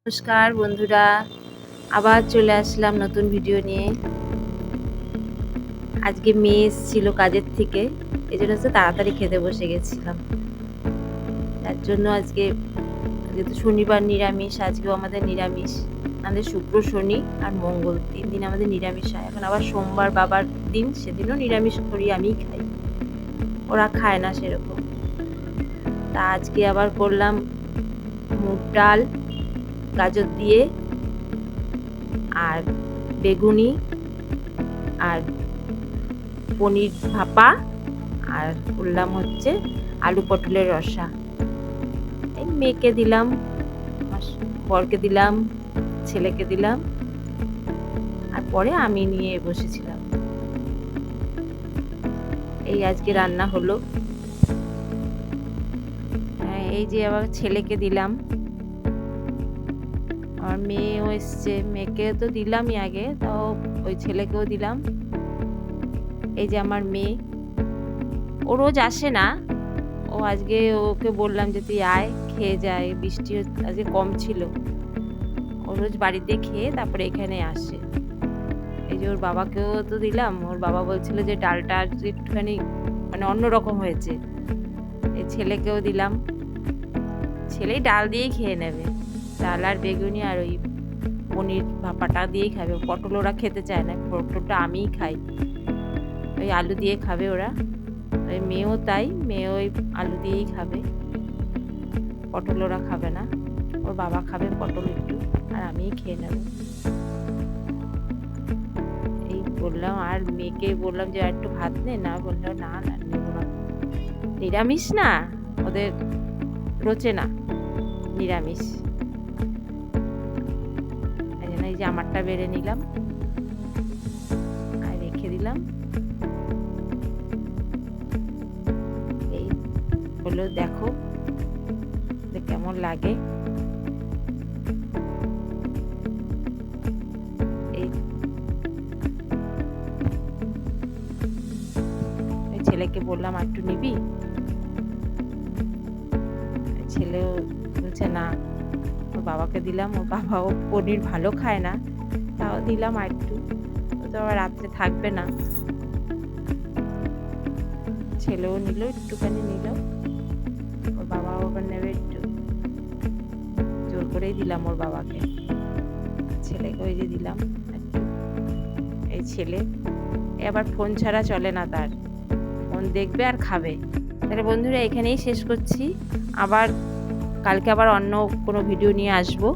নমস্কার বন্ধুরা, আবার চলে আসলাম নতুন ভিডিও নিয়ে। আজকে মেয়ে এসেছিল কাজের থেকে, এই জন্য তাড়াতাড়ি খেতে বসে গেছিলাম। তার জন্য আজকে যেহেতু শনিবার নিরামিষ, আজকেও আমাদের নিরামিষ। আমাদের শুক্র, শনি আর মঙ্গল 3 দিন আমাদের নিরামিষ হয়। এখন আবার সোমবার বাবার দিন, সেদিনও নিরামিষ করি, আমিই খাই, ওরা খায় না সেরকম। তা আজকে আবার করলাম মুগ ডাল গাজর দিয়ে, আর বেগুনি, আর পনির ভাপা, আর করলাম হচ্ছে আলু পটলের রসা। এই মেয়েকে দিলাম, বরকে দিলাম, ছেলেকে দিলাম, আর পরে আমি নিয়ে বসেছিলাম। এই আজকে রান্না হলো। এই যে আবার ছেলেকে দিলাম, আমার মেয়েও এসছে, মেয়েকে তো দিলামই আগে, তাও ওই ছেলেকেও দিলাম। এই যে আমার মেয়ে, ও রোজ আসে না, ও আজকে ওকে বললাম যে তুই আয়, খেয়ে যায়, বৃষ্টি আজকে কম ছিল, ও রোজ বাড়িতে খেয়ে তারপরে এখানে আসে। এই যে ওর বাবাকেও তো দিলাম, ওর বাবা বলছিল যে ডালটা একটুখানি মানে অন্যরকম হয়েছে। এই ছেলেকেও দিলাম, ছেলেই ডাল দিয়েই খেয়ে নেবে, ডাল আর বেগুনি আর ওই পনির ভাপাটা দিয়েই খাবে। পটল ওরা খেতে চায় না, পটলটা আমিই খাই, ওই আলু দিয়ে খাবে ওরা। ওই মেয়েও তাই, মেয়ে ওই আলু দিয়েই খাবে, পটল ওরা খাবে না, ওর বাবা খাবে পটল একটু, আর আমিই খেয়ে নেব। এই বললাম, আর মেয়েকে বললাম যে একটু ভাত নে, না বললো না না নেবো না, নিরামিষ না, ওদের রোচে না নিরামিষ। এই যে আমারটা বেড়ে নিলাম আর রেখে দিলাম। এই হলো, দেখো কেমন লাগে। এই ছেলেকে বললাম একটু নিবি, ছেলেও বলছে না। ওর বাবাকে দিলাম, ওর বাবাও পনির ভালো খায় না, তাও দিলাম আর একটু, ও তো আবার রাত্রে থাকবে না। ছেলেও নিল, একটুখানি নিল, ওর বাবাও আবার নেবে একটু, জোর করেই দিলাম ওর বাবাকে, ছেলেকে ওই যে দিলাম একটু। এই ছেলে এবার ফোন ছাড়া চলে না তার, ফোন দেখবে আর খাবে। তাহলে বন্ধুরা এখানেই শেষ করছি, আবার কালকে আবার অন্য কোনো ভিডিও নিয়ে আসবো।